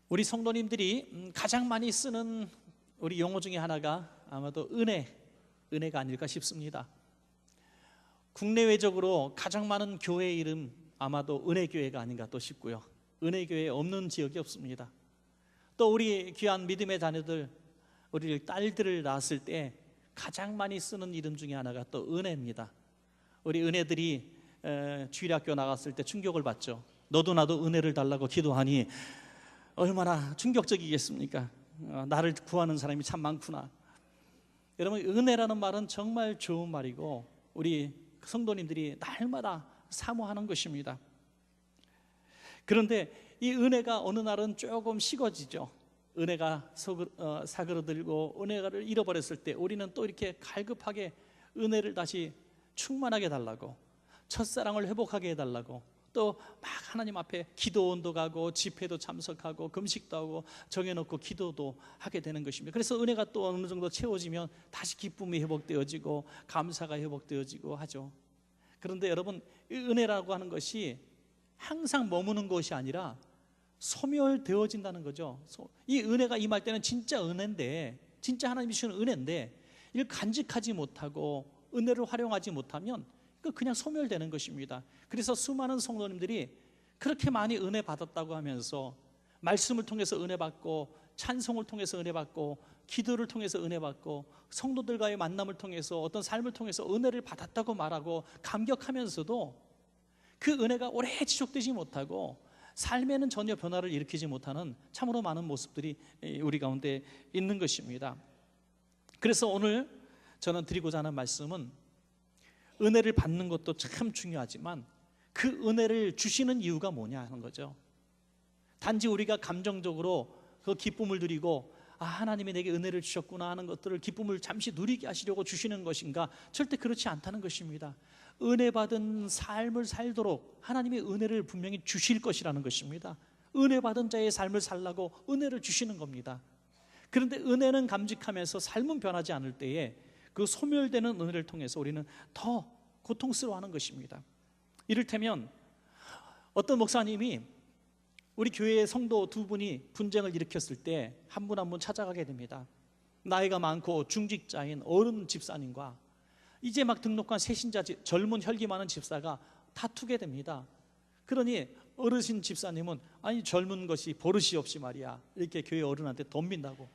우리 성도님들이 가장 많이 쓰는 우리 용어 중에 하나가 아마도 은혜가 아닐까 싶습니다. 국내외적으로 가장 많은 교회 이름 아마도 은혜교회가 아닌가 또 싶고요. 은혜교회 없는 지역이 없습니다. 또 우리 귀한 믿음의 자녀들, 우리 딸들을 낳았을 때 가장 많이 쓰는 이름 중에 하나가 또 은혜입니다. 우리 은혜들이 주일학교 나갔을 때 충격을 받죠. 너도 나도 은혜를 달라고 기도하니 얼마나 충격적이겠습니까? 나를 구하는 사람이 참 많구나. 여러분, 은혜라는 말은 정말 좋은 말이고 우리 성도님들이 날마다 사모하는 것입니다. 그런데 이 은혜가 어느 날은 조금 식어지죠. 은혜가 사그러들고 은혜를 잃어버렸을 때 우리는 또 이렇게 갈급하게 은혜를 다시 충만하게 달라고, 첫사랑을 회복하게 해달라고, 또 막 하나님 앞에 기도원도 가고 집회도 참석하고 금식도 하고 정해놓고 기도도 하게 되는 것입니다. 그래서 은혜가 또 어느 정도 채워지면 다시 기쁨이 회복되어지고 감사가 회복되어지고 하죠. 그런데 여러분, 이 은혜라고 하는 것이 항상 머무는 것이 아니라 소멸되어진다는 거죠. 이 은혜가 임할 때는 진짜 은혜인데, 진짜 하나님이 주시는 은혜인데 이걸 간직하지 못하고 은혜를 활용하지 못하면 그냥 소멸되는 것입니다. 그래서 수많은 성도님들이 그렇게 많이 은혜 받았다고 하면서 말씀을 통해서 은혜 받고 찬송을 통해서 은혜 받고 기도를 통해서 은혜 받고 성도들과의 만남을 통해서 어떤 삶을 통해서 은혜를 받았다고 말하고 감격하면서도 그 은혜가 오래 지속되지 못하고 삶에는 전혀 변화를 일으키지 못하는 참으로 많은 모습들이 우리 가운데 있는 것입니다. 그래서 오늘 저는 드리고자 하는 말씀은 은혜를 받는 것도 참 중요하지만 그 은혜를 주시는 이유가 뭐냐 하는 거죠. 단지 우리가 감정적으로 그 기쁨을 누리고 하나님이 내게 은혜를 주셨구나 하는 것들을 기쁨을 잠시 누리게 하시려고 주시는 것인가? 절대 그렇지 않다는 것입니다. 은혜 받은 삶을 살도록 하나님이 은혜를 분명히 주실 것이라는 것입니다. 은혜 받은 자의 삶을 살라고 은혜를 주시는 겁니다. 그런데 은혜는 감직하면서 삶은 변하지 않을 때에 그 소멸되는 은혜를 통해서 우리는 더 고통스러워하는 것입니다. 이를테면 어떤 목사님이 우리 교회의 성도 두 분이 분쟁을 일으켰을 때 한 분 한 분 찾아가게 됩니다. 나이가 많고 중직자인 어른 집사님과 이제 막 등록한 새신자 젊은 혈기 많은 집사가 다투게 됩니다. 그러니 어르신 집사님은 아니 젊은 것이 버릇이 없이 말이야 이렇게 교회 어른한테 덤빈다고,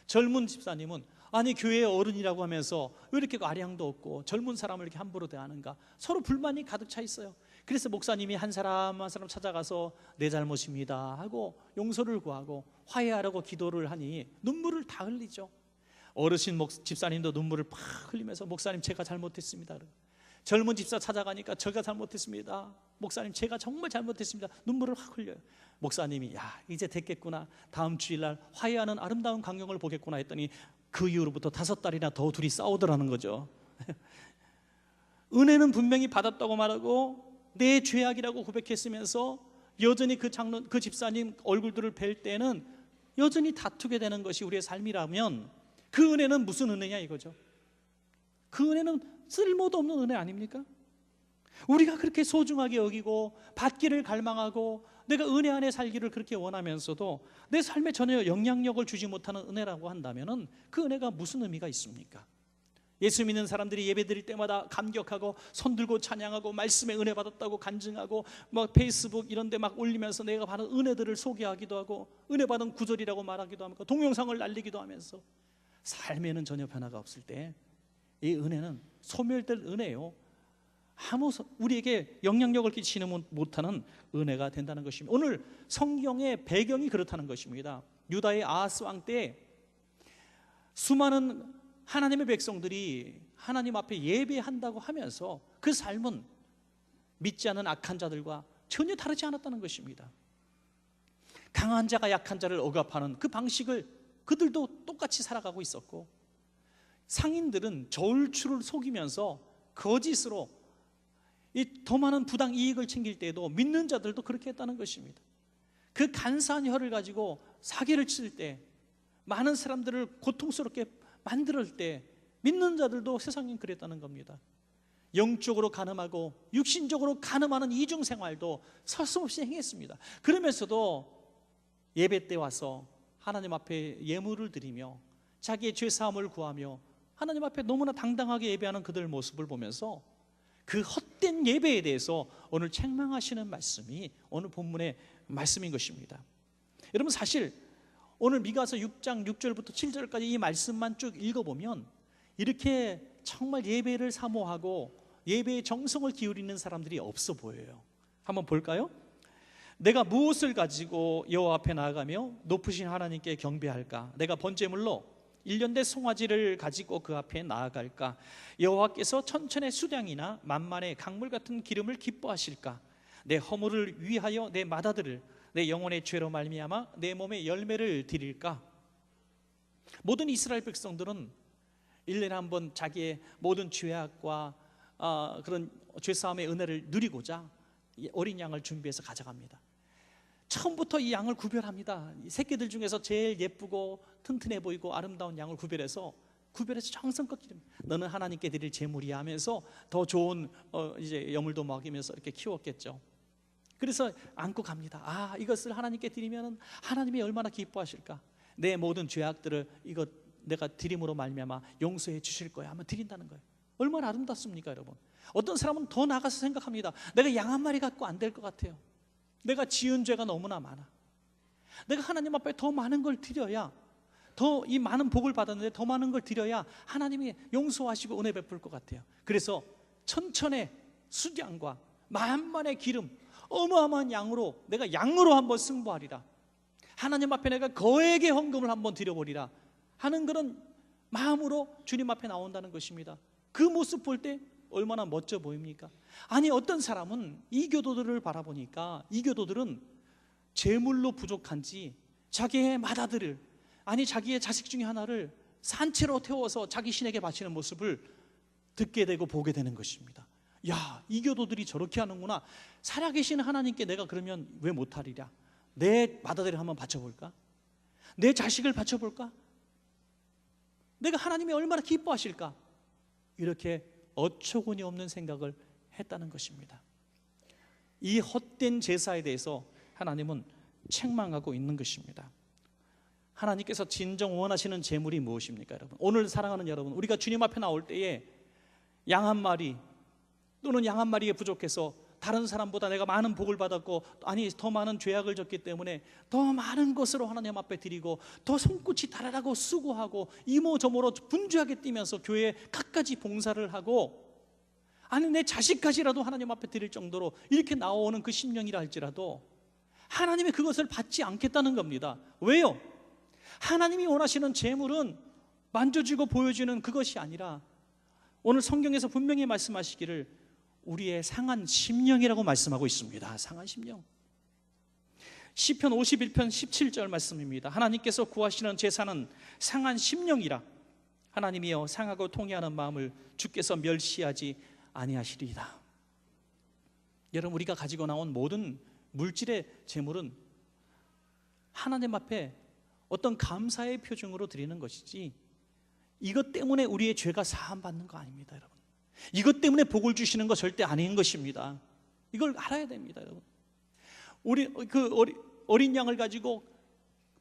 젊은 집사님은 아니 교회의 어른이라고 하면서 왜 이렇게 아량도 없고 젊은 사람을 이렇게 함부로 대하는가, 서로 불만이 가득 차 있어요. 그래서 목사님이 한 사람 한 사람 찾아가서 내 잘못입니다 하고 용서를 구하고 화해하라고 기도를 하니 눈물을 다 흘리죠. 어르신 집사님도 눈물을 팍 흘리면서 목사님 제가 잘못했습니다. 젊은 집사 찾아가니까 제가 잘못했습니다. 목사님 제가 정말 잘못했습니다. 눈물을 확 흘려요. 목사님이 야 이제 됐겠구나, 다음 주일날 화해하는 아름다운 광경을 보겠구나 했더니 그 이후로부터 5달이나 더 둘이 싸우더라는 거죠. 은혜는 분명히 받았다고 말하고 내 죄악이라고 고백했으면서 여전히 그 집사님 얼굴들을 뵐 때는 여전히 다투게 되는 것이 우리의 삶이라면 그 은혜는 무슨 은혜냐 이거죠. 그 은혜는 쓸모도 없는 은혜 아닙니까? 우리가 그렇게 소중하게 여기고 받기를 갈망하고 내가 은혜 안에 살기를 그렇게 원하면서도 내 삶에 전혀 영향력을 주지 못하는 은혜라고 한다면 그 은혜가 무슨 의미가 있습니까? 예수 믿는 사람들이 예배 드릴 때마다 감격하고 손들고 찬양하고 말씀에 은혜 받았다고 간증하고 막 페이스북 이런 데 막 올리면서 내가 받은 은혜들을 소개하기도 하고 은혜 받은 구절이라고 말하기도 하고 동영상을 날리기도 하면서 삶에는 전혀 변화가 없을 때 이 은혜는 소멸될 은혜요, 우리에게 영향력을 끼치는 못하는 은혜가 된다는 것입니다. 오늘 성경의 배경이 그렇다는 것입니다. 유다의 아하스 왕 때 수많은 하나님의 백성들이 하나님 앞에 예배한다고 하면서 그 삶은 믿지 않는 악한 자들과 전혀 다르지 않았다는 것입니다. 강한 자가 약한 자를 억압하는 그 방식을 그들도 똑같이 살아가고 있었고, 상인들은 저울추를 속이면서 거짓으로 더 많은 부당 이익을 챙길 때에도 믿는 자들도 그렇게 했다는 것입니다. 그 간사한 혀를 가지고 사기를 칠 때, 많은 사람들을 고통스럽게 만들 때 믿는 자들도 세상엔 그랬다는 겁니다. 영적으로 간음하고 육신적으로 간음하는 이중생활도 서슴없이 행했습니다. 그러면서도 예배 때 와서 하나님 앞에 예물을 드리며 자기의 죄사함을 구하며 하나님 앞에 너무나 당당하게 예배하는 그들 모습을 보면서 그 헛된 예배에 대해서 오늘 책망하시는 말씀이 오늘 본문의 말씀인 것입니다. 여러분, 사실 오늘 미가서 6장 6절부터 7절까지 이 말씀만 쭉 읽어보면 이렇게 정말 예배를 사모하고 예배의 정성을 기울이는 사람들이 없어 보여요. 한번 볼까요? 내가 무엇을 가지고 여호와 앞에 나아가며 높으신 하나님께 경배할까? 내가 번제물로 1년대 송아지를 가지고 그 앞에 나아갈까? 여호와께서 천천의 수량이나 만만의 강물 같은 기름을 기뻐하실까? 내 허물을 위하여 내 맏아들을 내 영혼의 죄로 말미암아 내 몸에 열매를 드릴까? 모든 이스라엘 백성들은 1년에 한 번 자기의 모든 죄악과 그런 죄사함의 은혜를 누리고자 어린 양을 준비해서 가져갑니다. 처음부터 이 양을 구별합니다. 새끼들 중에서 제일 예쁘고 튼튼해 보이고 아름다운 양을 구별해서 정성껏 기릅니다. 너는 하나님께 드릴 제물이야 하면서 더 좋은 이제 여물도 먹이면서 이렇게 키웠겠죠. 그래서 안고 갑니다. 이것을 하나님께 드리면 하나님이 얼마나 기뻐하실까? 내 모든 죄악들을 이것 내가 드림으로 말미암아 용서해 주실 거야 하면 드린다는 거예요. 얼마나 아름답습니까, 여러분? 어떤 사람은 더 나가서 생각합니다. 내가 양 한 마리 갖고 안 될 것 같아요. 내가 지은 죄가 너무나 많아. 내가 하나님 앞에 더 많은 걸 드려야, 더 이 많은 복을 받았는데 더 많은 걸 드려야 하나님이 용서하시고 은혜 베풀 것 같아요. 그래서 천천의 수량과 만만의 기름, 어마어마한 양으로 내가 양으로 한번 승부하리라, 하나님 앞에 내가 거액의 헌금을 한번 드려보리라 하는 그런 마음으로 주님 앞에 나온다는 것입니다. 그 모습 볼 때 얼마나 멋져 보입니까? 아니, 어떤 사람은 이 교도들을 바라보니까 이 교도들은 재물로 부족한지 자기의 맏아들을, 아니 자기의 자식 중에 하나를 산채로 태워서 자기 신에게 바치는 모습을 듣게 되고 보게 되는 것입니다. 야, 이 교도들이 저렇게 하는구나. 살아계신 하나님께 내가 그러면 왜 못하리랴? 내 맏아들을 한번 바쳐볼까? 내 자식을 바쳐볼까? 내가 하나님이 얼마나 기뻐하실까? 이렇게 어처구니 없는 생각을 했다는 것입니다. 이 헛된 제사에 대해서 하나님은 책망하고 있는 것입니다. 하나님께서 진정 원하시는 제물이 무엇입니까, 여러분? 오늘 사랑하는 여러분, 우리가 주님 앞에 나올 때에 양 한 마리 또는 양 한 마리에 부족해서 다른 사람보다 내가 많은 복을 받았고, 아니 더 많은 죄악을 졌기 때문에 더 많은 것으로 하나님 앞에 드리고, 더 손끝이 달아나고 수고하고 이모저모로 분주하게 뛰면서 교회에 갖가지 봉사를 하고, 아니 내 자식까지라도 하나님 앞에 드릴 정도로 이렇게 나오는 그 심령이라 할지라도 하나님이 그것을 받지 않겠다는 겁니다. 왜요? 하나님이 원하시는 제물은 만져지고 보여지는 그것이 아니라 오늘 성경에서 분명히 말씀하시기를 우리의 상한 심령이라고 말씀하고 있습니다. 상한 심령. 시편 51편 17절 말씀입니다. 하나님께서 구하시는 제사는 상한 심령이라. 하나님이여 상하고 통회하는 마음을 주께서 멸시하지 아니하시리이다. 여러분, 우리가 가지고 나온 모든 물질의 제물은 하나님 앞에 어떤 감사의 표징으로 드리는 것이지, 이것 때문에 우리의 죄가 사함받는 거 아닙니다, 여러분. 이것 때문에 복을 주시는 거 절대 아닌 것입니다. 이걸 알아야 됩니다, 여러분. 우리 어린 양을 가지고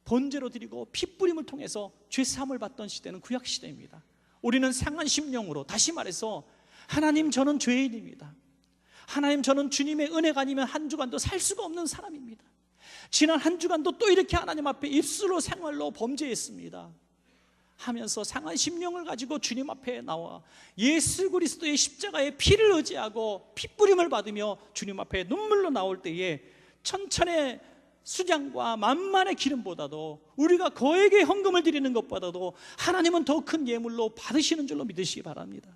번제로 드리고 핏부림을 통해서 죄사함을 받던 시대는 구약 시대입니다. 우리는 상한 심령으로, 다시 말해서 하나님 저는 죄인입니다. 하나님 저는 주님의 은혜가 아니면 한 주간도 살 수가 없는 사람입니다. 지난 한 주간도 또 이렇게 하나님 앞에 입술로 생활로 범죄했습니다 하면서 상한 심령을 가지고 주님 앞에 나와 예수 그리스도의 십자가의 피를 의지하고 핏부림을 받으며 주님 앞에 눈물로 나올 때에 천천의 수량과 만만의 기름보다도, 우리가 거액의 헌금을 드리는 것보다도 하나님은 더 큰 예물로 받으시는 줄로 믿으시기 바랍니다.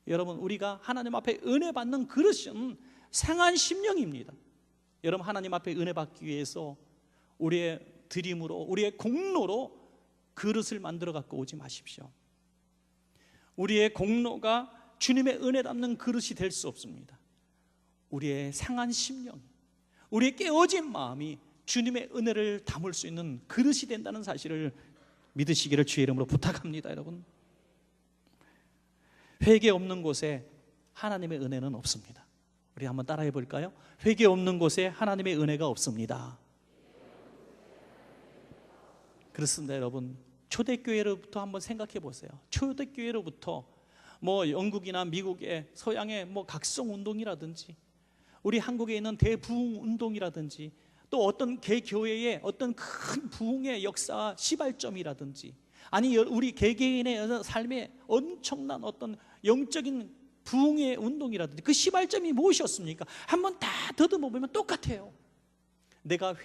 여러분, 우리가 하나님 앞에 은혜 받는 그릇은 상한 심령입니다. 여러분, 하나님 앞에 은혜 받기 위해서 우리의 드림으로, 우리의 공로로 그릇을 만들어 갖고 오지 마십시오. 우리의 공로가 주님의 은혜 담는 그릇이 될 수 없습니다. 우리의 상한 심령, 우리의 깨어진 마음이 주님의 은혜를 담을 수 있는 그릇이 된다는 사실을 믿으시기를 주의 이름으로 부탁합니다. 여러분, 회개 없는 곳에 하나님의 은혜는 없습니다. 우리 한번 따라해 볼까요? 회개 없는 곳에 하나님의 은혜가 없습니다. 그렇습니다, 여러분. 초대교회로부터 한번 생각해 보세요. 초대교회로부터 뭐 영국이나 미국의 서양의 뭐 각성운동이라든지 우리 한국에 있는 대부흥운동이라든지 또 어떤 개교회의 어떤 큰 부흥의 역사 시발점이라든지 아니 우리 개개인의 삶에 엄청난 어떤 영적인 부흥의 운동이라든지 그 시발점이 무엇이었습니까? 한번 다 더듬어 보면 똑같아요. 내가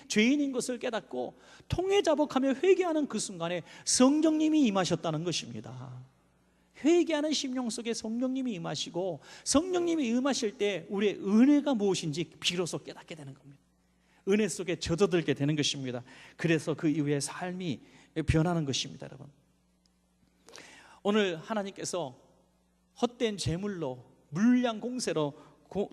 죄인인 것을 깨닫고 통회자복하며 회개하는 그 순간에 성령님이 임하셨다는 것입니다. 회개하는 심령 속에 성령님이 임하시고 성령님이 임하실 때 우리의 은혜가 무엇인지 비로소 깨닫게 되는 겁니다. 은혜 속에 젖어들게 되는 것입니다. 그래서 그 이후에 삶이 변하는 것입니다, 여러분. 오늘 하나님께서 헛된 제물로 물량 공세로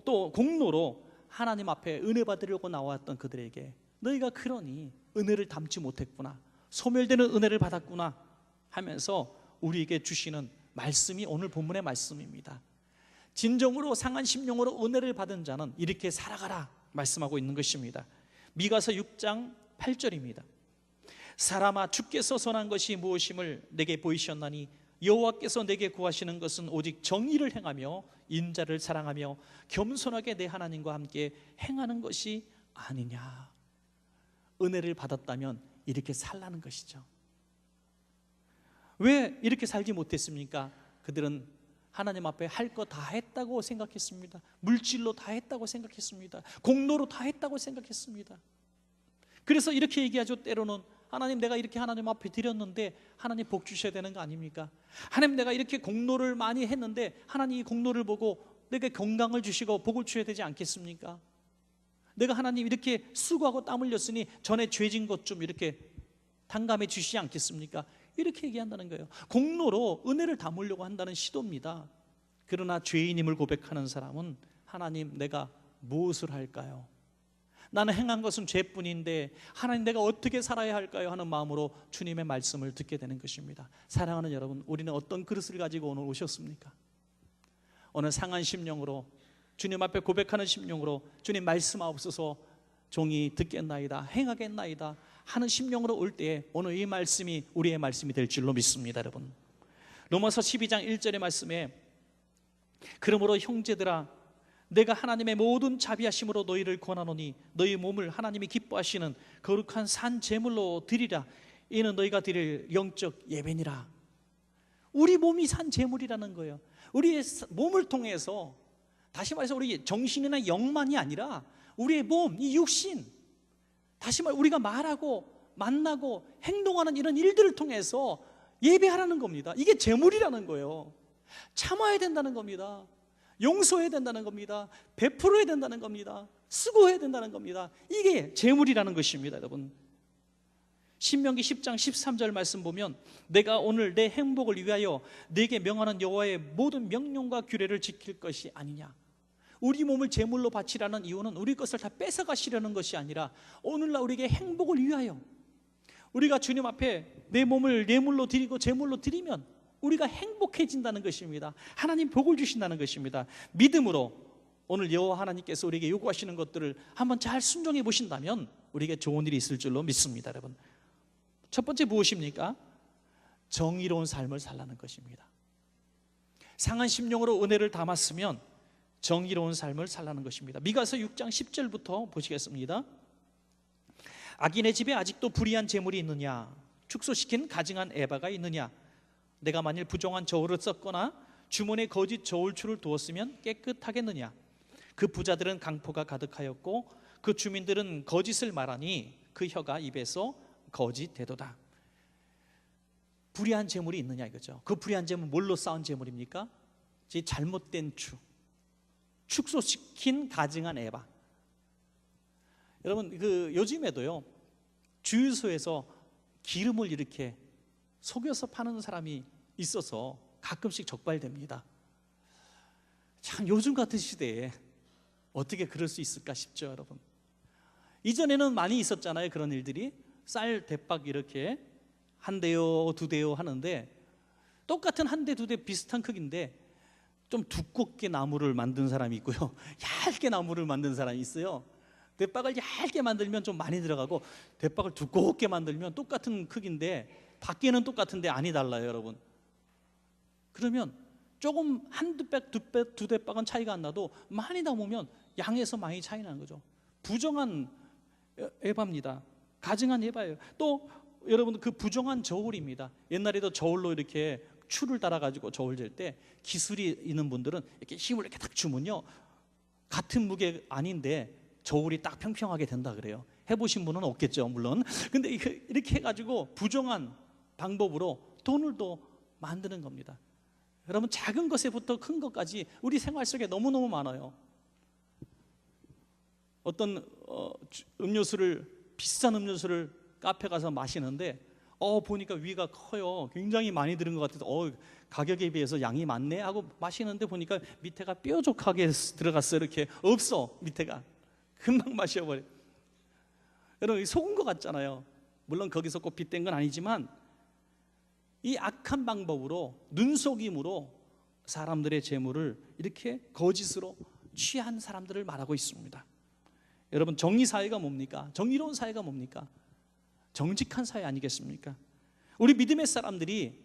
또 공로로 하나님 앞에 은혜 받으려고 나왔던 그들에게 너희가 그러니 은혜를 담지 못했구나, 소멸되는 은혜를 받았구나 하면서 우리에게 주시는 말씀이 오늘 본문의 말씀입니다. 진정으로 상한 심령으로 은혜를 받은 자는 이렇게 살아가라 말씀하고 있는 것입니다. 미가서 6장 8절입니다. 사람아, 주께서 선한 것이 무엇임을 내게 보이셨나니 여호와께서 내게 구하시는 것은 오직 정의를 행하며 인자를 사랑하며 겸손하게 내 하나님과 함께 행하는 것이 아니냐. 은혜를 받았다면 이렇게 살라는 것이죠. 왜 이렇게 살지 못했습니까? 그들은 하나님 앞에 할 거 다 했다고 생각했습니다. 물질로 다 했다고 생각했습니다. 공로로 다 했다고 생각했습니다. 그래서 이렇게 얘기하죠. 때로는 하나님, 내가 이렇게 하나님 앞에 드렸는데 하나님 복 주셔야 되는 거 아닙니까? 하나님, 내가 이렇게 공로를 많이 했는데 하나님 이 공로를 보고 내게 건강을 주시고 복을 주셔야 되지 않겠습니까? 내가 하나님 이렇게 수고하고 땀 흘렸으니 전에 죄진 것 좀 이렇게 탕감해 주시지 않겠습니까? 이렇게 얘기한다는 거예요. 공로로 은혜를 담으려고 한다는 시도입니다. 그러나 죄인임을 고백하는 사람은 하나님, 내가 무엇을 할까요? 나는 행한 것은 죄뿐인데 하나님, 내가 어떻게 살아야 할까요? 하는 마음으로 주님의 말씀을 듣게 되는 것입니다. 사랑하는 여러분, 우리는 어떤 그릇을 가지고 오늘 오셨습니까? 오늘 상한 심령으로 주님 앞에 고백하는 심령으로 주님 말씀하옵소서, 종이 듣겠나이다, 행하겠나이다 하는 심령으로 올 때에 오늘 이 말씀이 우리의 말씀이 될 줄로 믿습니다. 여러분, 로마서 12장 1절의 말씀에 그러므로 형제들아, 내가 하나님의 모든 자비하심으로 너희를 권하노니 너희 몸을 하나님이 기뻐하시는 거룩한 산 제물로 드리라. 이는 너희가 드릴 영적 예배니라. 우리 몸이 산 제물이라는 거예요. 우리의 몸을 통해서, 다시 말해서 우리 정신이나 영만이 아니라 우리의 몸, 이 육신, 다시 말해 우리가 말하고 만나고 행동하는 이런 일들을 통해서 예배하라는 겁니다. 이게 제물이라는 거예요. 참아야 된다는 겁니다. 용서해야 된다는 겁니다. 베풀어야 된다는 겁니다. 수고해야 된다는 겁니다. 이게 제물이라는 것입니다. 여러분, 신명기 10장 13절 말씀 보면 내가 오늘 내 행복을 위하여 네게 명하는 여호와의 모든 명령과 규례를 지킬 것이 아니냐. 우리 몸을 제물로 바치라는 이유는 우리 것을 다 뺏어가시려는 것이 아니라 오늘날 우리에게 행복을 위하여, 우리가 주님 앞에 내 몸을 예물로 드리고 제물로 드리면 우리가 행복해진다는 것입니다. 하나님 복을 주신다는 것입니다. 믿음으로 오늘 여호와 하나님께서 우리에게 요구하시는 것들을 한번 잘 순종해 보신다면 우리에게 좋은 일이 있을 줄로 믿습니다. 여러분, 첫 번째 무엇입니까? 정의로운 삶을 살라는 것입니다. 상한 심령으로 은혜를 담았으면 정의로운 삶을 살라는 것입니다. 미가서 6장 10절부터 보시겠습니다. 악인의 집에 아직도 불의한 재물이 있느냐? 축소시킨 가증한 에바가 있느냐? 내가 만일 부정한 저울을 썼거나 주머니에 거짓 저울추를 두었으면 깨끗하겠느냐? 그 부자들은 강포가 가득하였고 그 주민들은 거짓을 말하니 그 혀가 입에서 거짓되도다. 불의한 재물이 있느냐 이거죠. 그 불의한 재물 뭘로 쌓은 재물입니까? 잘못된 축소시킨 가증한 에바. 여러분, 요즘에도요 주유소에서 기름을 이렇게 속여서 파는 사람이 있어서 가끔씩 적발됩니다. 참, 요즘 같은 시대에 어떻게 그럴 수 있을까 싶죠, 여러분. 이전에는 많이 있었잖아요, 그런 일들이. 쌀 대박 이렇게 한 대요, 두 대요 하는데 똑같은 한 대, 두 대 비슷한 크기인데 좀 두껍게 나무를 만든 사람이 있고요, 얇게 나무를 만든 사람이 있어요. 대박을 얇게 만들면 좀 많이 들어가고 대박을 두껍게 만들면 똑같은 크기인데 밖에는 똑같은데 안이 달라요, 여러분. 그러면 조금 한두 백, 두 대박은 차이가 안 나도 많이 담으면 양에서 많이 차이 나는 거죠. 부정한 에바입니다. 가증한 에바예요. 또 여러분, 그 부정한 저울입니다. 옛날에도 저울로 이렇게 추를 달아가지고 저울 잴 때 기술이 있는 분들은 이렇게 힘을 이렇게 딱 주면요, 같은 무게 아닌데 저울이 딱 평평하게 된다 그래요. 해보신 분은 없겠죠, 물론. 근데 이렇게 해가지고 부정한 방법으로 돈을 또 만드는 겁니다. 여러분, 작은 것에부터 큰 것까지 우리 생활 속에 너무너무 많아요. 어떤 음료수를, 비싼 음료수를 카페 가서 마시는데 보니까 위가 커요. 굉장히 많이 들은 것 같아서 가격에 비해서 양이 많네 하고 마시는데 보니까 밑에가 뾰족하게 들어갔어요. 이렇게 없어, 밑에가. 금방 마셔버려. 여러분, 속은 것 같잖아요. 물론 거기서 꼭 빗댄 건 아니지만 이 악한 방법으로, 눈속임으로 사람들의 재물을 이렇게 거짓으로 취한 사람들을 말하고 있습니다. 여러분, 정의사회가 뭡니까? 정의로운 사회가 뭡니까? 정직한 사회 아니겠습니까? 우리 믿음의 사람들이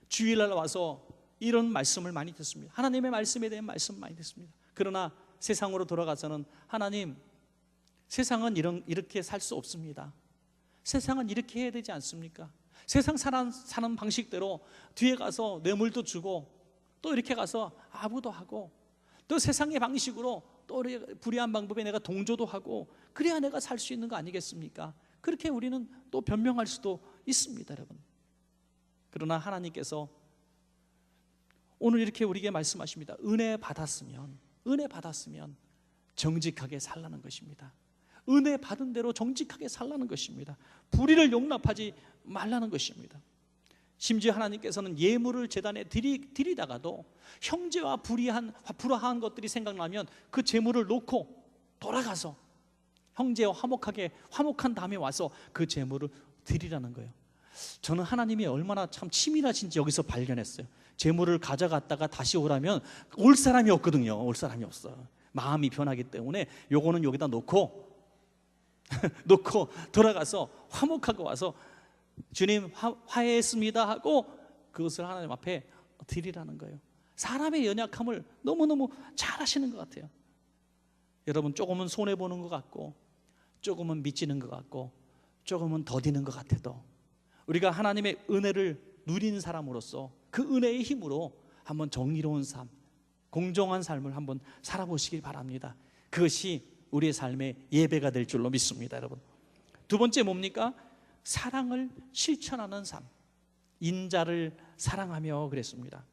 주일날 와서 이런 말씀을 많이 듣습니다. 하나님의 말씀에 대한 말씀 많이 듣습니다. 그러나 세상으로 돌아가서는 하나님, 세상은 이렇게 살 수 없습니다. 세상은 이렇게 해야 되지 않습니까? 세상 사는 방식대로 뒤에 가서 뇌물도 주고 또 이렇게 가서 아부도 하고 또 세상의 방식으로 또 불의한 방법에 내가 동조도 하고 그래야 내가 살 수 있는 거 아니겠습니까? 그렇게 우리는 또 변명할 수도 있습니다, 여러분. 그러나 하나님께서 오늘 이렇게 우리에게 말씀하십니다. 은혜 받았으면 정직하게 살라는 것입니다. 은혜 받은 대로 정직하게 살라는 것입니다. 불의를 용납하지 말라는 것입니다. 심지어 하나님께서는 예물을 제단에 드리다가도 형제와 불화한 것들이 생각나면 그 제물을 놓고 돌아가서 형제와 화목한 다음에 와서 그 제물을 드리라는 거예요. 저는 하나님이 얼마나 참 치밀하신지 여기서 발견했어요. 제물을 가져갔다가 다시 오라면 올 사람이 없거든요. 올 사람이 없어요. 마음이 변하기 때문에 요거는 여기다 놓고 돌아가서 화목하고 와서 주님 화해했습니다 하고 그것을 하나님 앞에 드리라는 거예요. 사람의 연약함을 너무너무 잘 하시는 것 같아요. 여러분, 조금은 손해보는 것 같고 조금은 미치는 것 같고 조금은 더디는 것 같아도 우리가 하나님의 은혜를 누린 사람으로서 그 은혜의 힘으로 한번 정의로운 삶, 공정한 삶을 한번 살아보시길 바랍니다. 그것이 우리의 삶의 예배가 될 줄로 믿습니다, 여러분. 두 번째 뭡니까? 사랑을 실천하는 삶. 인자를 사랑하며 그랬습니다.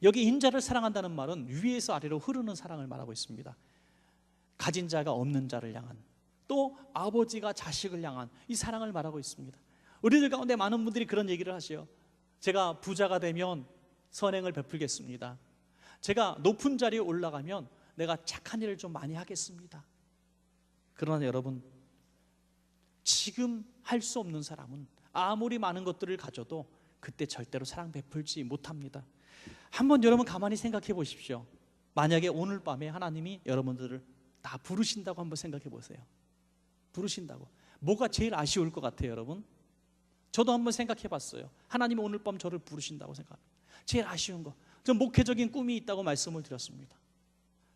여기 인자를 사랑한다는 말은 위에서 아래로 흐르는 사랑을 말하고 있습니다. 가진 자가 없는 자를 향한, 또 아버지가 자식을 향한 이 사랑을 말하고 있습니다. 우리들 가운데 많은 분들이 그런 얘기를 하세요. 제가 부자가 되면 선행을 베풀겠습니다. 제가 높은 자리에 올라가면 내가 착한 일을 좀 많이 하겠습니다. 그러나 여러분, 지금 할 수 없는 사람은 아무리 많은 것들을 가져도 그때 절대로 사랑 베풀지 못합니다. 한번 여러분 가만히 생각해 보십시오. 만약에 오늘 밤에 하나님이 여러분들을 다 부르신다고 한번 생각해 보세요. 부르신다고. 뭐가 제일 아쉬울 것 같아요, 여러분? 저도 한번 생각해 봤어요. 하나님이 오늘 밤 저를 부르신다고 생각합니다. 제일 아쉬운 거, 전 목회적인 꿈이 있다고 말씀을 드렸습니다.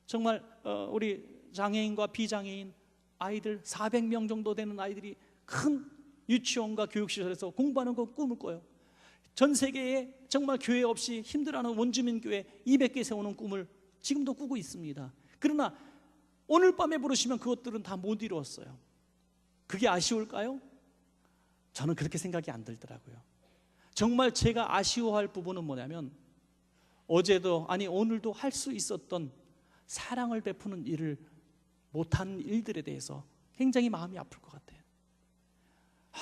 정말 우리 장애인과 비장애인 아이들 400명 정도 되는 아이들이 큰 유치원과 교육시설에서 공부하는 거 꿈을 꿔요. 전 세계에 정말 교회 없이 힘들어하는 원주민 교회 200개 세우는 꿈을 지금도 꾸고 있습니다. 그러나 오늘 밤에 부르시면 그것들은 다 못 이루었어요. 그게 아쉬울까요? 저는 그렇게 생각이 안 들더라고요. 정말 제가 아쉬워할 부분은 뭐냐면 어제도 아니 오늘도 할 수 있었던 사랑을 베푸는 일을 못한 일들에 대해서 굉장히 마음이 아플 것 같아요.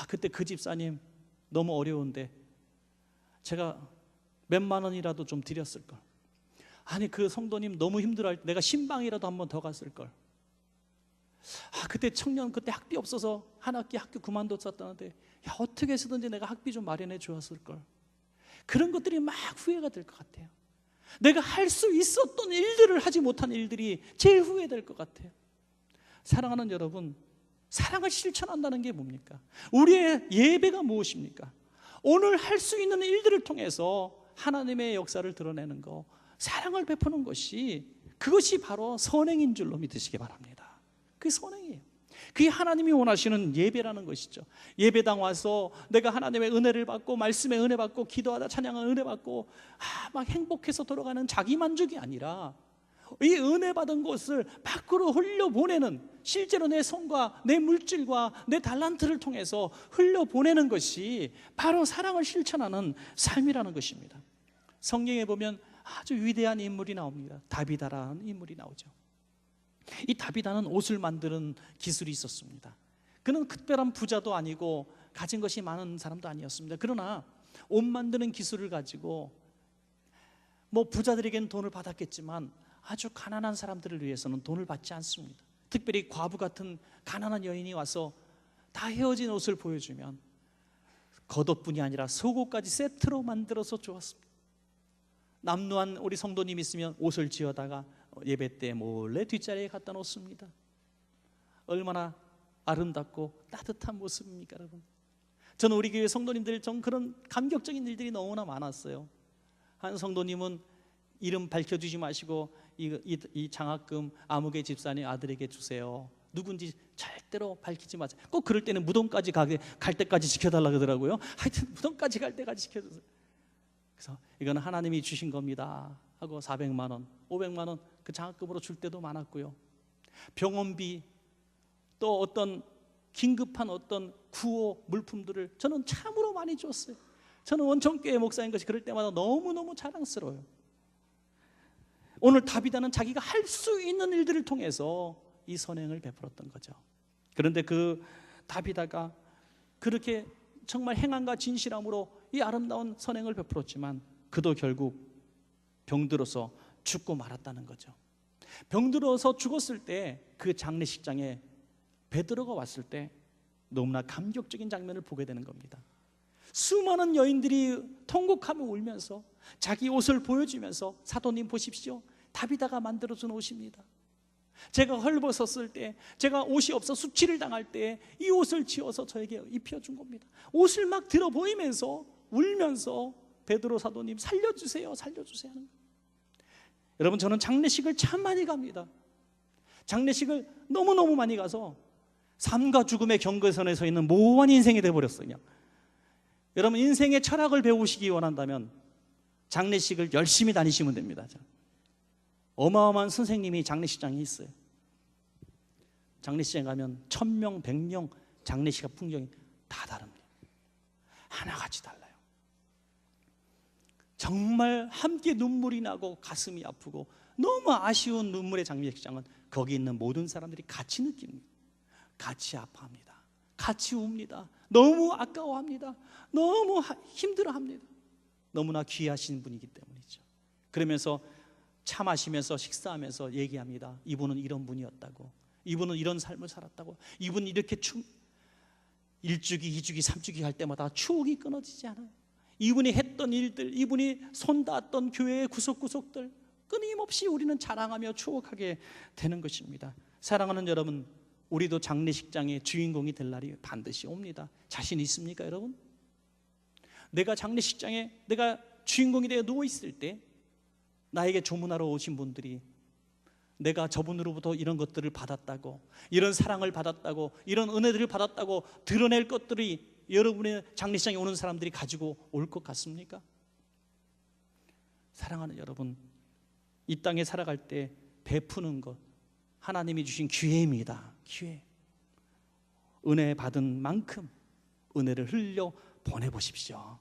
그때 그 집사님 너무 어려운데 제가 몇만 원이라도 좀 드렸을 걸. 아니 그 성도님 너무 힘들어할 때 내가 신방이라도 한 번 더 갔을 걸. 그때 청년 그때 학비 없어서 한 학기 학교 그만뒀었다는데 어떻게 해서든지 내가 학비 좀 마련해 주었을 걸. 그런 것들이 막 후회가 될 것 같아요. 내가 할 수 있었던 일들을 하지 못한 일들이 제일 후회될 것 같아요. 사랑하는 여러분, 사랑을 실천한다는 게 뭡니까? 우리의 예배가 무엇입니까? 오늘 할 수 있는 일들을 통해서 하나님의 역사를 드러내는 거, 사랑을 베푸는 것이, 그것이 바로 선행인 줄로 믿으시기 바랍니다. 그게 선행이에요. 그게 하나님이 원하시는 예배라는 것이죠. 예배당 와서 내가 하나님의 은혜를 받고 말씀의 은혜 받고 기도하다 찬양의 은혜 받고 막 행복해서 돌아가는 자기 만족이 아니라 이 은혜 받은 것을 밖으로 흘려보내는, 실제로 내 손과 내 물질과 내 달란트를 통해서 흘려보내는 것이 바로 사랑을 실천하는 삶이라는 것입니다. 성경에 보면 아주 위대한 인물이 나옵니다. 다비다라는 인물이 나오죠. 이 다비다는 옷을 만드는 기술이 있었습니다. 그는 특별한 부자도 아니고 가진 것이 많은 사람도 아니었습니다. 그러나 옷 만드는 기술을 가지고 부자들에게는 돈을 받았겠지만 아주 가난한 사람들을 위해서는 돈을 받지 않습니다. 특별히 과부 같은 가난한 여인이 와서 다 헤어진 옷을 보여주면 겉옷뿐이 아니라 속옷까지 세트로 만들어서 주었습니다. 남루한 우리 성도님 있으면 옷을 지어다가 예배 때 몰래 뒷자리에 갖다 놓습니다. 얼마나 아름답고 따뜻한 모습입니까, 여러분? 저는 우리 교회 성도님들 전 그런 감격적인 일들이 너무나 많았어요. 한 성도님은 이름 밝혀주지 마시고 이 장학금 아무개 집사님 아들에게 주세요. 누군지 절대로 밝히지 마세요. 꼭 그럴 때는 무덤까지 갈 때까지 지켜달라고 하더라고요. 하여튼 무덤까지 갈 때까지 지켜주세요. 그래서 이건 하나님이 주신 겁니다 하고 400만 원, 500만 원 그 장학금으로 줄 때도 많았고요. 병원비, 또 어떤 긴급한 어떤 구호 물품들을 저는 참으로 많이 줬어요. 저는 원천교회 목사인 것이 그럴 때마다 너무너무 자랑스러워요. 오늘 다비다는 자기가 할 수 있는 일들을 통해서 이 선행을 베풀었던 거죠. 그런데 그 다비다가 그렇게 정말 행함과 진실함으로 이 아름다운 선행을 베풀었지만 그도 결국 병들어서 죽고 말았다는 거죠. 병들어서 죽었을 때 그 장례식장에 베드로가 왔을 때 너무나 감격적인 장면을 보게 되는 겁니다. 수많은 여인들이 통곡하며 울면서 자기 옷을 보여주면서 사도님 보십시오, 다비다가 만들어준 옷입니다. 제가 헐벗었을 때, 제가 옷이 없어 수치를 당할 때 이 옷을 지어서 저에게 입혀준 겁니다. 옷을 막 들어 보이면서 울면서 베드로 사도님 살려주세요, 살려주세요 하는 거예요. 여러분, 저는 장례식을 참 많이 갑니다. 장례식을 너무너무 많이 가서 삶과 죽음의 경계선에 서 있는 모호한 인생이 되어버렸어요. 그냥. 여러분, 인생의 철학을 배우시기 원한다면 장례식을 열심히 다니시면 됩니다. 어마어마한 선생님이 장례식장에 있어요. 장례식장에 가면 1000명, 100명 장례식 풍경이 다 다릅니다. 하나같이 달라요. 정말 함께 눈물이 나고 가슴이 아프고 너무 아쉬운 눈물의 장례식장은 거기 있는 모든 사람들이 같이 느낍니다. 같이 아파합니다. 같이 웁니다. 너무 아까워합니다. 너무 힘들어합니다. 너무나 귀하신 분이기 때문이죠. 그러면서 차 마시면서 식사하면서 얘기합니다. 이분은 이런 분이었다고, 이분은 이런 삶을 살았다고, 이분은 이렇게 1주기, 2주기, 3주기 할 때마다 추억이 끊어지지 않아요. 이분이 했던 일들, 이분이 손닿았던 교회의 구석구석들 끊임없이 우리는 자랑하며 추억하게 되는 것입니다. 사랑하는 여러분, 우리도 장례식장의 주인공이 될 날이 반드시 옵니다. 자신 있습니까, 여러분? 내가 장례식장에 내가 주인공이 되어 누워있을 때 나에게 조문하러 오신 분들이 내가 저분으로부터 이런 것들을 받았다고, 이런 사랑을 받았다고, 이런 은혜들을 받았다고 드러낼 것들이 여러분의 장례식장에 오는 사람들이 가지고 올 것 같습니까? 사랑하는 여러분, 이 땅에 살아갈 때 베푸는 것, 하나님이 주신 기회입니다. 기회. 은혜 받은 만큼 은혜를 흘려 보내보십시오.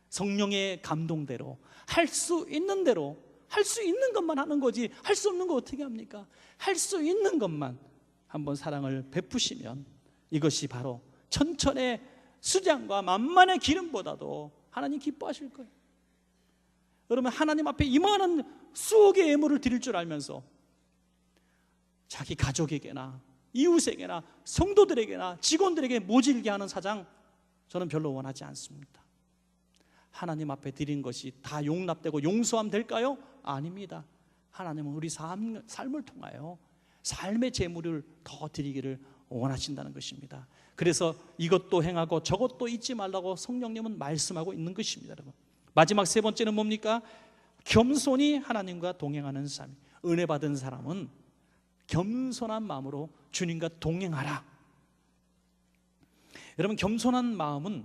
성령의 감동대로 할 수 있는 대로, 할 수 있는 것만 하는 거지 할 수 없는 거 어떻게 합니까? 할 수 있는 것만 한번 사랑을 베푸시면 이것이 바로 천천의 수장과 만만의 기름보다도 하나님 기뻐하실 거예요. 여러분, 하나님 앞에 이만한 수억의 예물을 드릴 줄 알면서 자기 가족에게나 이웃에게나 성도들에게나 직원들에게 모질게 하는 사장, 저는 별로 원하지 않습니다. 하나님 앞에 드린 것이 다 용납되고 용서함 될까요? 아닙니다. 하나님은 우리 삶을 통하여 삶의 제물을 더 드리기를 원하신다는 것입니다. 그래서 이것도 행하고 저것도 잊지 말라고 성령님은 말씀하고 있는 것입니다. 여러분, 마지막 세 번째는 뭡니까? 겸손히 하나님과 동행하는 삶. 은혜 받은 사람은 겸손한 마음으로 주님과 동행하라. 여러분, 겸손한 마음은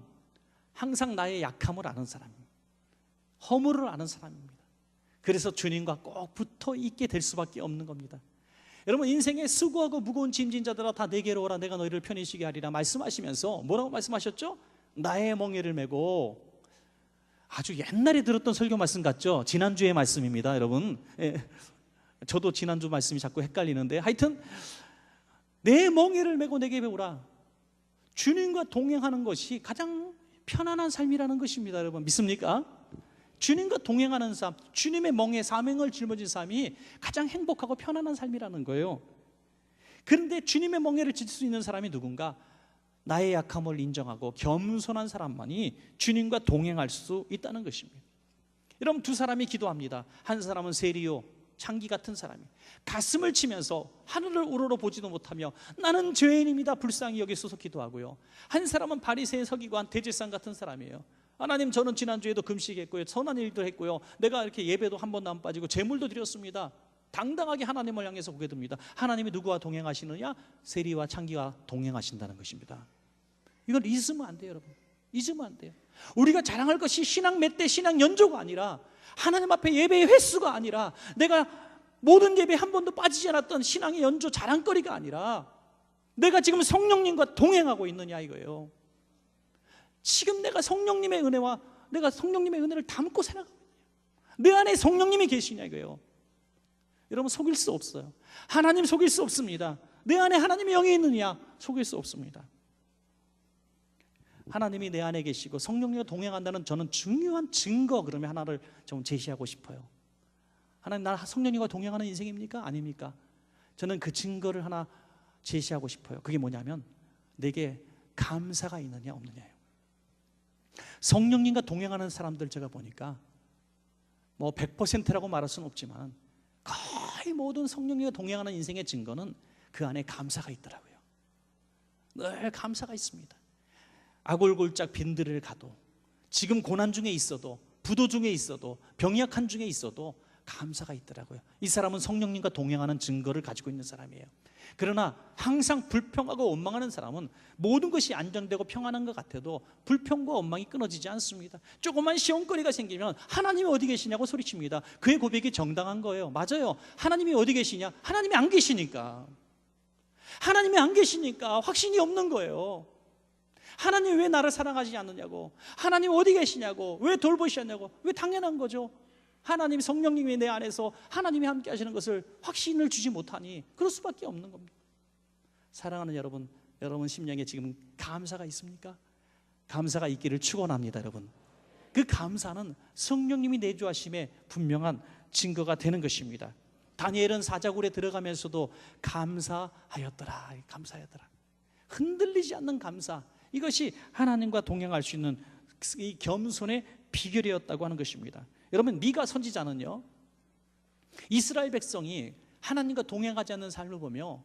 항상 나의 약함을 아는 사람입니다. 허물을 아는 사람입니다. 그래서 주님과 꼭 붙어 있게 될 수밖에 없는 겁니다. 여러분, 인생에 수고하고 무거운 짐진 자들아 다 내게로 오라, 내가 너희를 편히 쉬게 하리라 말씀하시면서 뭐라고 말씀하셨죠? 나의 멍에를 메고. 아주 옛날에 들었던 설교 말씀 같죠? 지난주의 말씀입니다, 여러분. 저도 지난주 말씀이 자꾸 헷갈리는데, 하여튼 내 멍에를 메고 내게 배우라. 주님과 동행하는 것이 가장 편안한 삶이라는 것입니다. 여러분, 믿습니까? 주님과 동행하는 삶, 주님의 멍에 사명을 짊어진 삶이 가장 행복하고 편안한 삶이라는 거예요. 그런데 주님의 멍에를 질 수 있는 사람이 누군가? 나의 약함을 인정하고 겸손한 사람만이 주님과 동행할 수 있다는 것입니다. 여러분, 두 사람이 기도합니다. 한 사람은 세리요, 창기 같은 사람이 가슴을 치면서 하늘을 우러러 보지도 못하며 나는 죄인입니다 불쌍히 여기소서 기도하고요. 한 사람은 바리새인 서기관 대제사장 같은 사람이에요. 하나님, 저는 지난주에도 금식했고요, 선한 일도 했고요, 내가 이렇게 예배도 한 번도 안 빠지고 제물도 드렸습니다. 당당하게 하나님을 향해서 고개 듭니다. 하나님이 누구와 동행하시느냐? 세리와 창기와 동행하신다는 것입니다. 이걸 잊으면 안 돼요, 여러분. 잊으면 안 돼요. 우리가 자랑할 것이 신앙 몇 대, 신앙 연조가 아니라, 하나님 앞에 예배의 횟수가 아니라, 내가 모든 예배에 한 번도 빠지지 않았던 신앙의 연조 자랑거리가 아니라, 내가 지금 성령님과 동행하고 있느냐 이거예요. 지금 내가 성령님의 은혜와 내가 성령님의 은혜를 담고 살아가고 있느냐, 내 안에 성령님이 계시냐 이거예요. 여러분, 속일 수 없어요. 하나님 속일 수 없습니다. 내 안에 하나님의 영이 있느냐, 속일 수 없습니다. 하나님이 내 안에 계시고 성령님과 동행한다는 저는 중요한 증거, 그러면 하나를 좀 제시하고 싶어요. 하나님, 나 성령님과 동행하는 인생입니까? 아닙니까? 저는 그 증거를 하나 제시하고 싶어요. 그게 뭐냐면, 내게 감사가 있느냐 없느냐예요. 성령님과 동행하는 사람들 제가 보니까 뭐 100%라고 말할 수는 없지만 거의 모든 성령님과 동행하는 인생의 증거는 그 안에 감사가 있더라고요. 늘 감사가 있습니다. 아골골짝 빈들을 가도, 지금 고난 중에 있어도, 부도 중에 있어도, 병약한 중에 있어도 감사가 있더라고요. 이 사람은 성령님과 동행하는 증거를 가지고 있는 사람이에요. 그러나 항상 불평하고 원망하는 사람은 모든 것이 안정되고 평안한 것 같아도 불평과 원망이 끊어지지 않습니다. 조그만 시험거리가 생기면 하나님이 어디 계시냐고 소리칩니다. 그의 고백이 정당한 거예요. 맞아요. 하나님이 어디 계시냐? 하나님이 안 계시니까. 하나님이 안 계시니까 확신이 없는 거예요. 하나님이 왜 나를 사랑하지 않느냐고, 하나님 어디 계시냐고, 왜 돌보시냐고. 왜 당연한 거죠. 하나님, 성령님이 내 안에서 하나님이 함께 하시는 것을 확신을 주지 못하니 그럴 수밖에 없는 겁니다. 사랑하는 여러분, 여러분 심령에 지금 감사가 있습니까? 감사가 있기를 축원합니다. 여러분, 그 감사는 성령님이 내주하심의 분명한 증거가 되는 것입니다. 다니엘은 사자굴에 들어가면서도 감사하였더라. 감사하였더라. 흔들리지 않는 감사, 이것이 하나님과 동행할 수 있는 이 겸손의 비결이었다고 하는 것입니다. 여러분, 미가 선지자는요, 이스라엘 백성이 하나님과 동행하지 않는 삶을 보며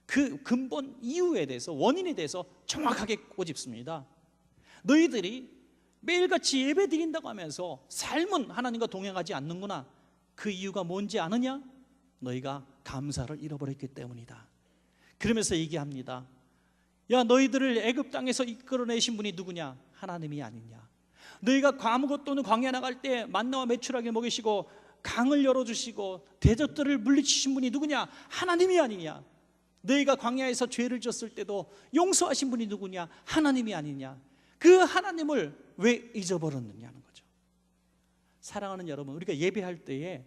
그 근본 이유에 대해서, 원인에 대해서 정확하게 꼬집습니다. 너희들이 매일같이 예배 드린다고 하면서 삶은 하나님과 동행하지 않는구나. 그 이유가 뭔지 아느냐? 너희가 감사를 잃어버렸기 때문이다. 그러면서 얘기합니다. 야, 너희들을 애굽 땅에서 이끌어내신 분이 누구냐? 하나님이 아니냐? 너희가 아무것도 없는 광야 나갈 때 만나와 메추라기 먹이시고 강을 열어주시고 대적들을 물리치신 분이 누구냐? 하나님이 아니냐? 너희가 광야에서 죄를 졌을 때도 용서하신 분이 누구냐? 하나님이 아니냐? 그 하나님을 왜 잊어버렸느냐는 거죠. 사랑하는 여러분, 우리가 예배할 때에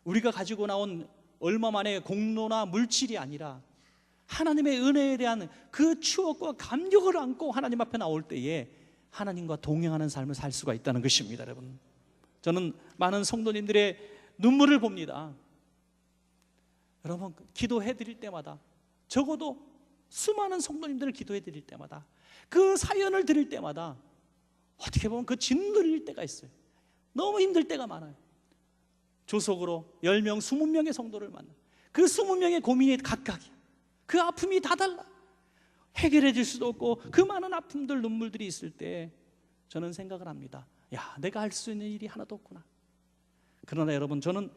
우리가 가지고 나온 얼마만의 공로나 물질이 아니라 하나님의 은혜에 대한 그 추억과 감격을 안고 하나님 앞에 나올 때에 하나님과 동행하는 삶을 살 수가 있다는 것입니다. 여러분, 저는 많은 성도님들의 눈물을 봅니다. 여러분, 기도해 드릴 때마다, 적어도 수많은 성도님들을 기도해 드릴 때마다, 그 사연을 드릴 때마다 어떻게 보면 그 짓눌릴 때가 있어요. 너무 힘들 때가 많아요. 조속으로 10명, 20명의 성도를 만나, 그 20명의 고민이 각각이야. 그 아픔이 다 달라. 해결해 줄 수도 없고 그 많은 아픔들, 눈물들이 있을 때 저는 생각을 합니다. 야, 내가 할 수 있는 일이 하나도 없구나. 그러나 여러분, 저는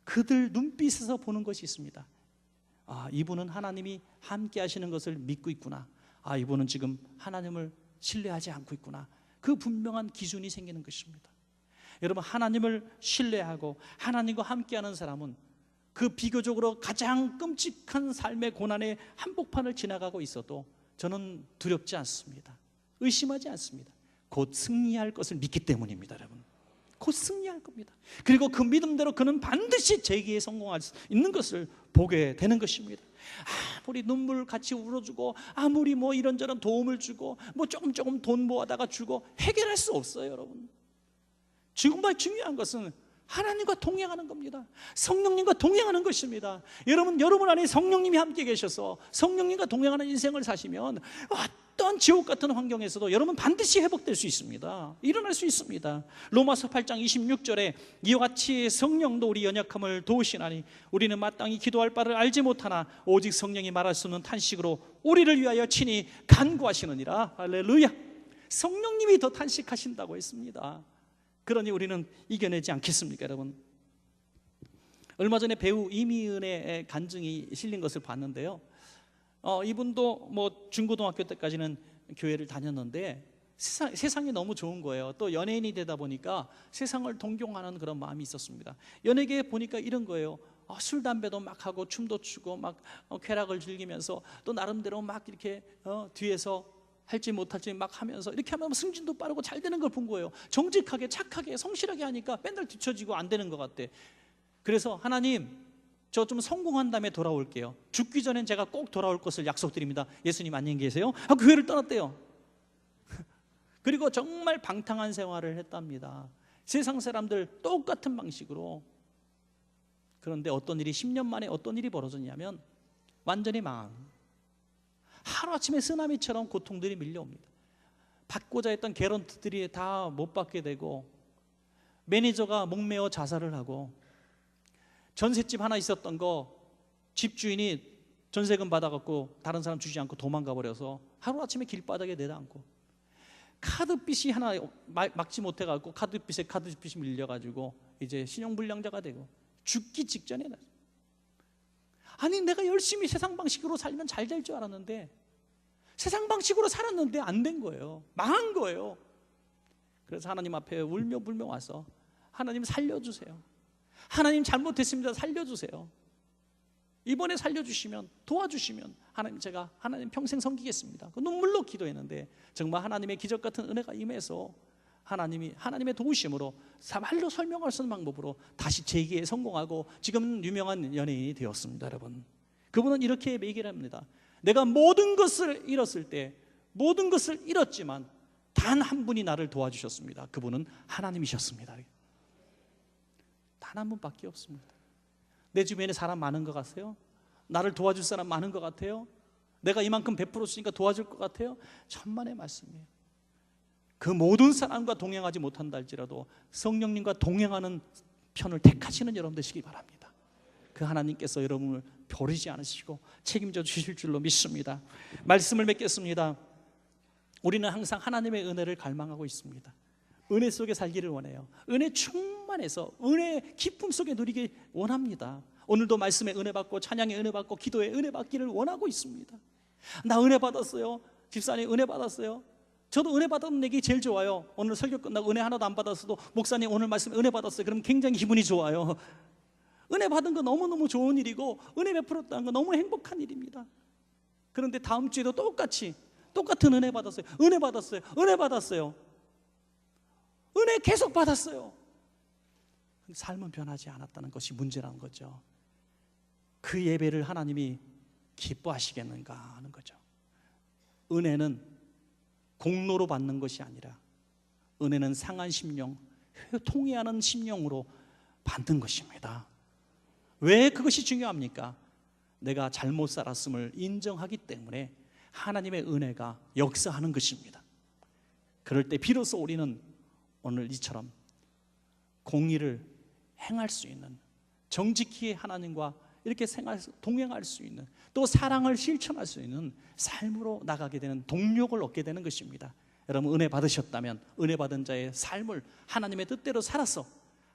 그들 눈빛에서 보는 것이 있습니다. 아, 이분은 하나님이 함께 하시는 것을 믿고 있구나. 아, 이분은 지금 하나님을 신뢰하지 않고 있구나. 그 분명한 기준이 생기는 것입니다. 여러분, 하나님을 신뢰하고 하나님과 함께하는 사람은 그 비교적으로 가장 끔찍한 삶의 고난의 한복판을 지나가고 있어도 저는 두렵지 않습니다. 의심하지 않습니다. 곧 승리할 것을 믿기 때문입니다. 여러분, 곧 승리할 겁니다. 그리고 그 믿음대로 그는 반드시 재기에 성공할 수 있는 것을 보게 되는 것입니다. 아무리 눈물 같이 울어주고 아무리 뭐 이런저런 도움을 주고 뭐 조금 돈 모아다가 주고 해결할 수 없어요. 여러분, 정말 중요한 것은 하나님과 동행하는 겁니다. 성령님과 동행하는 것입니다. 여러분 안에 성령님이 함께 계셔서 성령님과 동행하는 인생을 사시면 어떤 지옥 같은 환경에서도 여러분 반드시 회복될 수 있습니다. 일어날 수 있습니다. 로마서 8장 26절에 이와 같이 성령도 우리 연약함을 도우시나니 우리는 마땅히 기도할 바를 알지 못하나 오직 성령이 말할 수 없는 탄식으로 우리를 위하여 친히 간구하시느니라. 할렐루야. 성령님이 더 탄식하신다고 했습니다. 그러니 우리는 이겨내지 않겠습니까, 여러분? 얼마 전에 배우 이미은의 간증이 실린 것을 봤는데요. 이분도 뭐 중고등학교 때까지는 교회를 다녔는데 세상이 너무 좋은 거예요. 또 연예인이 되다 보니까 세상을 동경하는 그런 마음이 있었습니다. 연예계에 보니까 이런 거예요. 술 담배도 막 하고 춤도 추고 막 쾌락을 즐기면서 또 나름대로 막 이렇게 뒤에서 할지 못할지 막 하면서 이렇게 하면 승진도 빠르고 잘 되는 걸 본 거예요. 정직하게 착하게 성실하게 하니까 맨날 뒤처지고 안 되는 것 같아. 그래서 하나님, 저 좀 성공한 다음에 돌아올게요. 죽기 전엔 제가 꼭 돌아올 것을 약속드립니다. 예수님 안녕히 계세요. 교회를 떠났대요. 그리고 정말 방탕한 생활을 했답니다. 세상 사람들 똑같은 방식으로. 그런데 어떤 일이 10년 만에 어떤 일이 벌어졌냐면 완전히 망한, 하루아침에 쓰나미처럼 고통들이 밀려옵니다. 받고자 했던 개런트들이 다 못 받게 되고 매니저가 목매어 자살을 하고 전셋집 하나 있었던 거 집주인이 전세금 받아갖고 다른 사람 주지 않고 도망가 버려서 하루아침에 길바닥에 내다앉고 카드빚이 하나 막지 못해갖고 카드빚이 밀려가지고 이제 신용불량자가 되고 죽기 직전에 아니, 내가 열심히 세상 방식으로 살면 잘 될 줄 알았는데 세상 방식으로 살았는데 안 된 거예요. 망한 거예요. 그래서 하나님 앞에 울며 불며 와서 하나님 살려주세요. 하나님 잘못했습니다. 살려주세요. 이번에 살려주시면, 도와주시면 하나님 평생 섬기겠습니다. 그 눈물로 기도했는데 정말 하나님의 기적 같은 은혜가 임해서 하나님의 도우심으로 말로 설명할 수 없는 방법으로 다시 재기에 성공하고 지금은 유명한 연예인이 되었습니다. 여러분, 그분은 이렇게 얘기를 합니다. 내가 모든 것을 잃었을 때, 모든 것을 잃었지만 단 한 분이 나를 도와주셨습니다. 그분은 하나님이셨습니다. 단 한 분밖에 없습니다. 내 주변에 사람 많은 것 같아요? 나를 도와줄 사람 많은 것 같아요? 내가 이만큼 베풀었으니까 도와줄 것 같아요? 천만의 말씀이에요. 그 모든 사람과 동행하지 못한다 할지라도 성령님과 동행하는 편을 택하시는 여러분 되시기 바랍니다. 그 하나님께서 여러분을 버리지 않으시고 책임져 주실 줄로 믿습니다. 말씀을 맺겠습니다. 우리는 항상 하나님의 은혜를 갈망하고 있습니다. 은혜 속에 살기를 원해요. 은혜 충만해서 은혜 기쁨 속에 누리기 원합니다. 오늘도 말씀에 은혜 받고 찬양에 은혜 받고 기도에 은혜 받기를 원하고 있습니다. 나 은혜 받았어요. 집사님 은혜 받았어요. 저도 은혜 받은 얘기 제일 좋아요. 오늘 설교 끝나고 은혜 하나도 안 받았어도 목사님 오늘 말씀에 은혜 받았어요. 그럼 굉장히 기분이 좋아요. 은혜 받은 거 너무너무 좋은 일이고 은혜 베풀었다는 거 너무 행복한 일입니다. 그런데 다음 주에도 똑같은 은혜 받았어요. 은혜 받았어요. 은혜 받았어요. 은혜 계속 받았어요. 삶은 변하지 않았다는 것이 문제라는 거죠. 그 예배를 하나님이 기뻐하시겠는가 하는 거죠. 은혜는 공로로 받는 것이 아니라 은혜는 상한 심령, 통회하는 심령으로 받는 것입니다. 왜 그것이 중요합니까? 내가 잘못 살았음을 인정하기 때문에 하나님의 은혜가 역사하는 것입니다. 그럴 때 비로소 우리는 오늘 이처럼 공의를 행할 수 있는, 정직히 하나님과 이렇게 동행할 수 있는, 또 사랑을 실천할 수 있는 삶으로 나가게 되는 동력을 얻게 되는 것입니다. 여러분, 은혜 받으셨다면 은혜 받은 자의 삶을 하나님의 뜻대로 살아서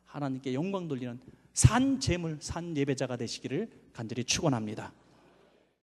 하나님께 영광 돌리는 산 제물, 산 예배자가 되시기를 간절히 축원합니다.